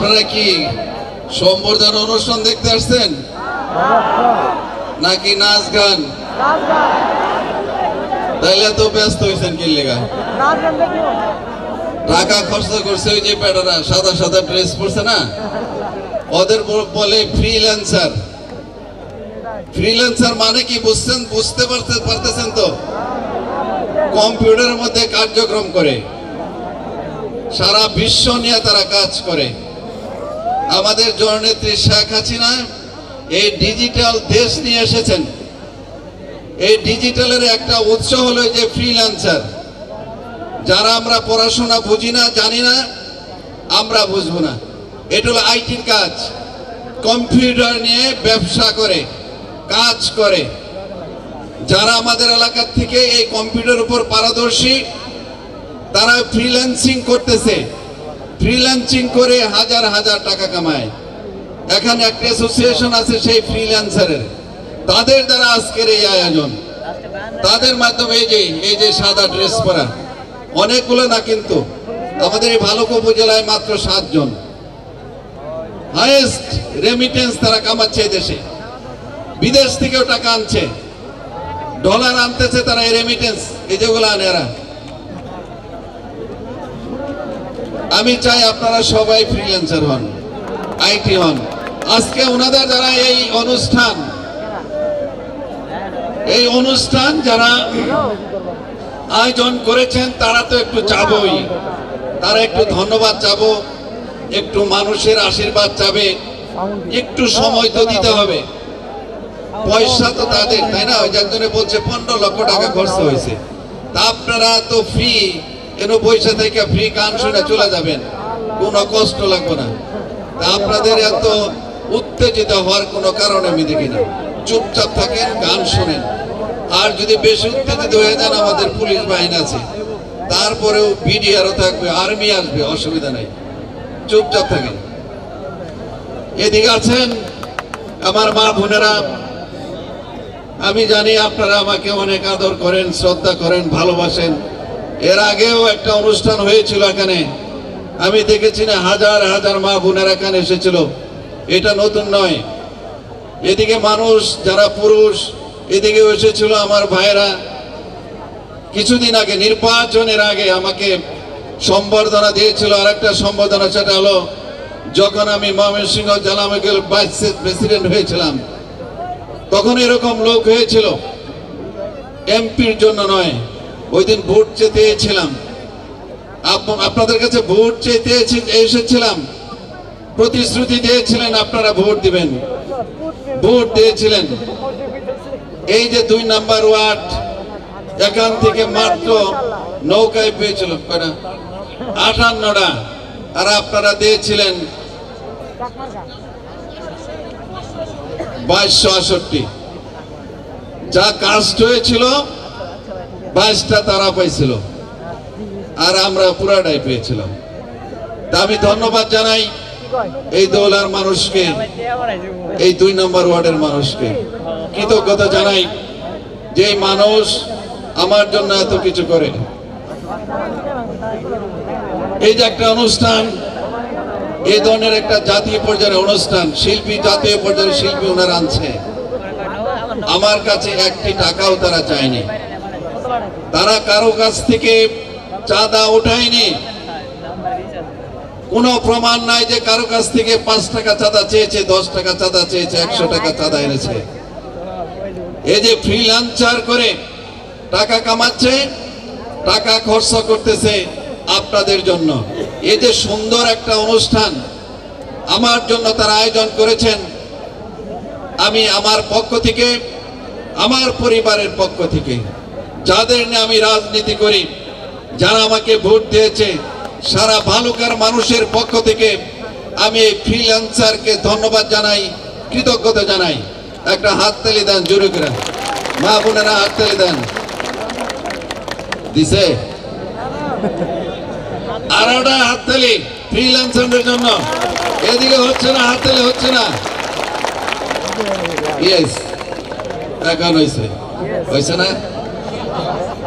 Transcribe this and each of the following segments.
আপনারা কি সম্বর্ধনা অনুষ্ঠান দেখতে আসছেন নাকি নাচ গান? তাইলে তো ব্যস্ত হয়েছেন কি লেগা? টাকা খরচ করছে ওই যে বেটারা সাদা সাদা ড্রেস পরছে না, ওদের বলে ফ্রিল্যান্সার। ফ্রিল্যান্সার মানে কি বুঝতে পারতেছেন তো? কম্পিউটারের মধ্যে কার্যক্রম করে, সারা বিশ্ব নিয়ে তারা কাজ করে। আমাদের জননেত্রী শেখ হাসিনা এই ডিজিটাল দেশ নিয়ে এসেছেন। এই ডিজিটালের একটা উৎস হলো যে ফ্রিল্যান্সার, যারা আমরা পড়াশোনা বুঝি না, জানি না, আমরা বুঝবো না। এটা হলো আইটির কাজ। কম্পিউটার নিয়ে ব্যবসা করে, কাজ করে। যারা আমাদের এলাকার থেকে এই কম্পিউটার উপর পারদর্শী, তারা ফ্রিল্যান্সিং করতেছে। ফ্রিল্যান্সিং করে হাজার হাজার টাকা কামায়। এখানে একটা অ্যাসোসিয়েশন আছে সেই ফ্রিল্যান্সারের, তাদের দ্বারা আজকের এই আয়োজন। তাদের মাধ্যমে এই যে সাদা ড্রেস পরা অনেকগুলো না, কিন্তু আমাদের এই ভালুকা উপজেলায় মাত্র 7 জন। হাইয়েস্ট রেমিটেন্স তারা কামাচ্ছে দেশে, বিদেশ থেকেও টাকা আনছে, ডলার আনতেছে তারা। এই রেমিটেন্স এই যেগুলো আনে এরা। আমি চাই আপনারা সবাই ফ্রিল্যান্সার হন, আইটি হন। আজকে ওনাদের যারা এই অনুষ্ঠান যারা আয়োজন করেছেন, তারা তো একটু চাবই, তারা একটু ধন্যবাদ চাবো, একটু মানুষের আশীর্বাদ চাবে, একটু সময় তো দিতে হবে। পয়সা তো তাদের, তাই না? ওই একজনে বলছে 15 লক্ষ টাকা খরচ হয়েছে, তা আপনারা তো ফ্রি কেন পয়সা থেকে ফ্রি গান শুনে চলে যাবেন, কোনো কষ্ট লাগবে না। তা আপনাদের এত উত্তেজিত হওয়ার কোনো কারণ আমি দেখি না। চুপচাপ থাকেন, গান শোনেন। আর যদি বেশি উত্তেজিত হয়ে যান, আমাদের পুলিশ বাহিনী আছে, তারপরেও বিডিআরও থাকবে, আর্মি আসবে, অসুবিধা নাই। চুপচাপ থাকেন। এদিকে আছেন আমার মা বোনেরা, আমি জানি আপনারা আমাকে অনেক আদর করেন, শ্রদ্ধা করেন, ভালোবাসেন। এর আগেও একটা অনুষ্ঠান হয়েছিল এখানে, আমি দেখেছি না, হাজার হাজার মা বোনেরা এখানে এসেছিল। এটা নতুন নয়। এদিকে মানুষ যারা পুরুষ, এদিকে এসেছিল আমার ভাইরা। কিছুদিন আগে নির্বাচনের আগে আমাকে সম্বর্ধনা দিয়েছিল। আর একটা সম্বর্ধনা, সেটা হলো যখন আমি ময়মনসিংহ জেলা ভাইস প্রেসিডেন্ট হয়েছিলাম, তখন এরকম লোক হয়েছিল, এমপির জন্য নয়। ওই দিন ভোট চেতে এসেছিলাম, আপনাদের কাছে ভোট চেতে এসেছিলাম, প্রতিশ্রুতি দিয়েছিলেন আপনারা ভোট দিবেন, ভোট দিয়েছিলেন। এই যে 2 নম্বর ওয়ার্ড, এখান থেকে মাত্র নৌকায় পেয়েছিল 58টা, আর আপনারা দিয়েছিলেন 2268। যা কাস্ট হয়েছিল 22টা তারা পাইছিল, আর আমরা পুরাটাই পেয়েছিলাম। তা আমি ধন্যবাদ জানাই এই দৌলার মানুষকে, এই 2 নম্বর ওয়ার্ডের মানুষকে কৃতজ্ঞতা জানাই যে মানুষ আমার জন্য এত কিছু করে। এই যে একটা অনুষ্ঠান, এই ধরনের একটা জাতীয় পর্যায়ের অনুষ্ঠান, শিল্পী, জাতীয় পর্যায়ের শিল্পী ওনারা আনছে, আমার কাছে 1টি টাকাও তারা চায়নি। তারা কারো কাছ থেকে চাঁদা উঠায়নি। কোনো প্রমাণ নাই যে কারো কাছ থেকে 5 টাকা চাঁদা চেয়েছে, 10 টাকা চাঁদা চেয়েছে, 100 টাকা চাঁদা এনেছে। এই যে ফ্রিল্যান্সার করে টাকা কামাচ্ছে, টাকা খরচ করতেছে আপনাদের জন্য। এই যে সুন্দর একটা অনুষ্ঠান আমার জন্য তারা আয়োজন করেছেন, আমি আমার পক্ষ থেকে, আমার পরিবারের পক্ষ থেকে, যাদের নিয়ে আমি রাজনীতি করি, যারা আমাকে ভোট দিয়েছে, সারা ভালুকার মানুষের পক্ষ থেকে আমি এই ফ্রিল্যান্সারকে ধন্যবাদ জানাই, কৃতজ্ঞতা জানাই। একটা হাততালি দেন জোরে করে, মা বোনেরা হাততালি দেন। দিছে আর একটা হাততালি ফ্রিল্যান্সারদের জন্য। এদিকে হচ্ছে না, হাততালি হচ্ছে না। ইয়েস, এখন হয়েছে, হয়েছে না?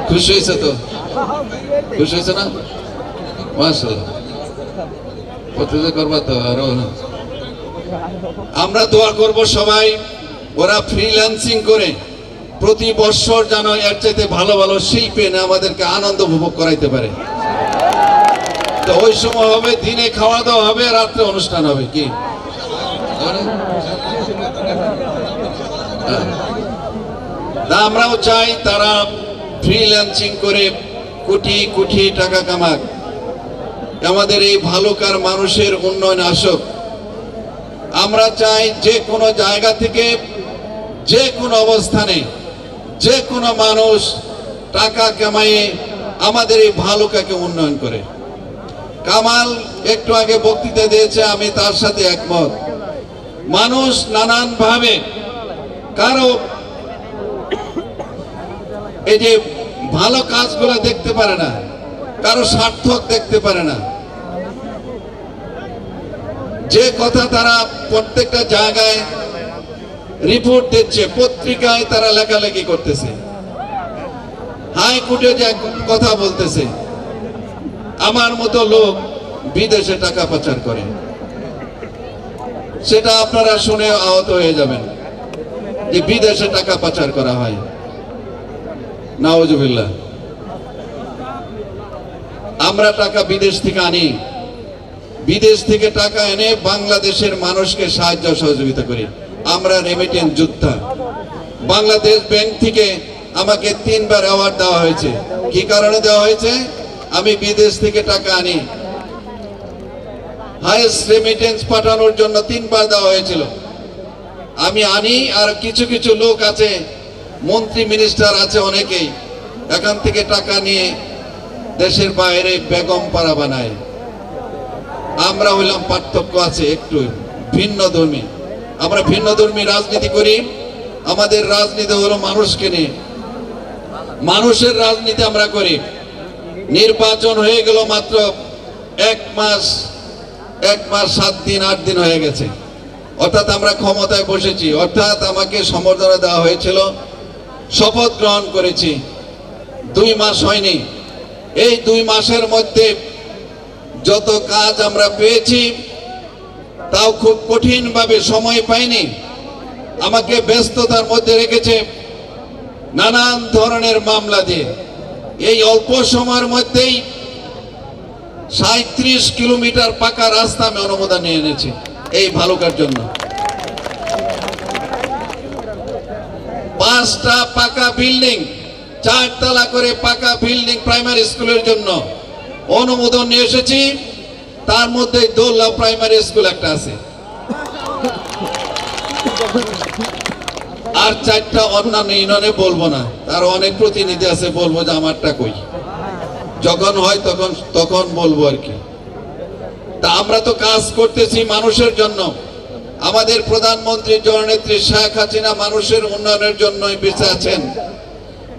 খুশি হয়েছে তো? খুশি হয়েছে না? মাশাআল্লাহ। প্রতিযোগিতা করবা তো আরো আমরা দোয়া করব সবাই ওরা ফ্রিল্যান্সিং করে প্রতি বছর যেন এর চাইতে ভালো ভালো শিল্পী এনে আমাদেরকে আনন্দ উপভোগ করাইতে পারে। তো ওই সময় হবে দিনে খাওয়া দাওয়া হবে, রাত্রে অনুষ্ঠান হবে। কি আমরাও চাই তারা ফ্রিল্যান্সিং করে কোটি কোটি টাকা কামাক, আমাদের এই ভালুকার মানুষের উন্নয়ন আসুক। আমরা চাই যে কোনো জায়গা থেকে যে কোনো অবস্থানে যে কোনো মানুষ টাকা কামাইয়ে আমাদের এই ভালুকাকে উন্নয়ন করে। কামাল একটু আগে বক্তৃতা দিয়েছে, আমি তার সাথে একমত। মানুষ নানান ভাবে কারো এই যে ভালো কাজগুলো দেখতে পারে না, কারো সার্থক দেখতে পারে না। যে কথা তারা প্রত্যেকটা জায়গায় রিপোর্ট দিচ্ছে, পত্রিকায় তারা লেখালেখি করতেছে, হাইকোর্টে যে কথা বলতেছে, আমার মতো লোক বিদেশে টাকা পাচার করে, সেটা আপনারা শুনে আহত হয়ে যাবেন যে বিদেশে টাকা পাচার করা হয়। নাউজুবিল্লাহ। আমরা টাকা বিদেশ থেকে আনি, বিদেশ থেকে টাকা এনে বাংলাদেশের মানুষকে সাহায্য সহযোগিতা করি। আমরা রেমিটেন্স যোদ্ধা। বাংলাদেশ ব্যাংক থেকে আমাকে 3 বার অ্যাওয়ার্ড দেওয়া হয়েছে। কি কারণে দেওয়া হয়েছে? আমি বিদেশ থেকে টাকা আনি। হাইয়েস্ট রেমিটেন্স পাঠানোর জন্য 3 বার দেওয়া হয়েছিল। আমি আনি, আর কিছু কিছু লোক আছে, মন্ত্রী মিনিস্টার আছে অনেকেই, এখান থেকে টাকা নিয়ে দেশের বাইরে বেগম পাড়া বানায়। আমরা হইলাম পার্থক্য আছে, একটু ভিন্ন ধর্মী। আমরা ভিন্ন ধর্মী রাজনীতি করি। আমাদের রাজনীতি হলো মানুষকে নিয়ে, মানুষের রাজনীতি আমরা করি। নির্বাচন হয়ে গেল মাত্র 1 মাস 7 দিন 8 দিন হয়ে গেছে, অর্থাৎ আমরা ক্ষমতায় বসেছি, অর্থাৎ আমাকে সম্বর্ধনা দেওয়া হয়েছিল, শপথ গ্রহণ করেছি। 2 মাস হয়নি। এই 2 মাসের মধ্যে যত কাজ আমরা পেয়েছি তাও খুব কঠিন ভাবে, সময় পাইনি। আমাকে ব্যস্ততার মধ্যে রেখেছে নানান ধরনের মামলা দিয়ে। এই অল্প সময়ের মধ্যেই 37 কিলোমিটার পাকা রাস্তা আমি অনুমোদন নিয়ে এনেছি এই ভালুকার জন্য। 5টা পাকা বিল্ডিং, 4 তলা করে পাকা বিল্ডিং প্রাইমারি স্কুলের জন্য অনুমোদন নিয়ে এসেছি। তার মধ্যে দোল্লা প্রাইমারি স্কুল একটা আছে, আর 4টা অন্যান্য ইউনিয়নে বলবো না, তার অনেক প্রতিনিধি আছে, বলবো যে আমারটা কই, যখন হয় তখন বলবো আর কি। তা আমরা তো কাজ করতেছি মানুষের জন্য। আমাদের প্রধানমন্ত্রী জননেত্রী শেখ হাসিনা মানুষের উন্নয়নের জন্যই বেঁচে আছেন।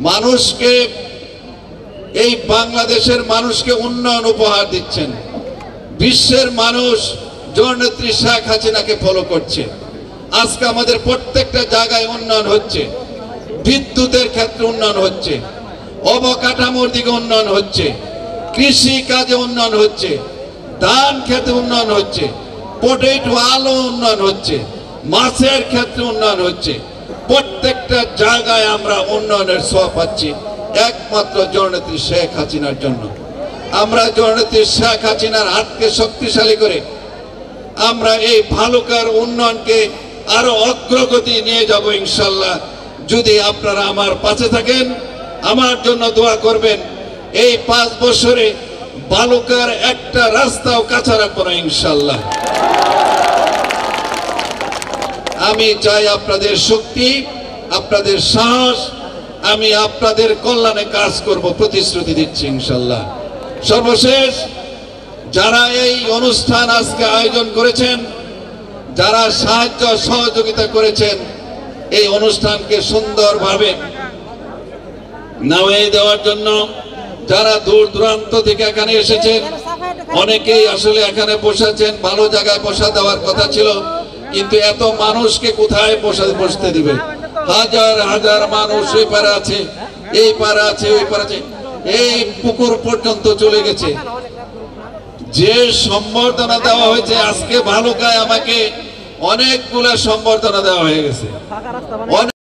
মানুষকে, এই বাংলাদেশের মানুষকে উন্নয়ন উপহার দিচ্ছেন। বিশ্বের মানুষ জননেত্রী শেখ হাসিনাকে ফলো করছে। আজকে আমাদের প্রত্যেকটা জায়গায় উন্নয়ন হচ্ছে। বিদ্যুতের ক্ষেত্রে উন্নয়ন হচ্ছে, অবকাঠামোর দিকে উন্নয়ন হচ্ছে, কৃষি কাজে উন্নয়ন হচ্ছে, ধান খেতে উন্নয়ন হচ্ছে, পটেটো আলু উন্নয়ন হচ্ছে, মাছের ক্ষেত্রে উন্নয়ন হচ্ছে। প্রত্যেকটা জায়গায় আমরা উন্নয়নের ছোঁয়া পাচ্ছি একমাত্র জননেত্রী শেখ হাসিনার জন্য। আমরা জননেত্রী শেখ হাসিনার হাতকে শক্তিশালী করে আমরা এই ভালুকার উন্নয়নকে আরো অগ্রগতি নিয়ে যাব ইনশাল্লাহ। যদি আপনারা আমার পাশে থাকেন, আমার জন্য দোয়া করবেন। এই 5 বছরে ভালুকার একটা রাস্তাও কাঁচা রাখবো না ইনশাল্লাহ। আমি চাই আপনাদের শক্তি, আপনাদের সাহস। আমি আপনাদের কল্যাণে কাজ করব, প্রতিশ্রুতি দিচ্ছি ইনশাল্লাহ। সর্বশেষ যারা এই অনুষ্ঠান আজকে আয়োজন করেছেন, যারা সাহায্য সহযোগিতা করেছেন এই অনুষ্ঠানকে সুন্দরভাবে নামিয়ে দেওয়ার জন্য, যারা দূর দূরান্ত থেকে এখানে এসেছেন, অনেকেই আসলে এখানে বসেছেন, ভালো জায়গায় বসা দেওয়ার কথা ছিল, কিন্তু এত মানুষকে কোথায় বসতে দিবে? হাজার হাজার মানুষ এই পারে আছে, এই পারে আছে, ওই পারে আছে, এই পুকুর পর্যন্ত চলে গেছে। যে সম্বর্ধনা দেওয়া হয়েছে আজকে ভালুকায় আমাকে অনেকগুলা সম্বর্ধনা দেওয়া হয়ে গেছে।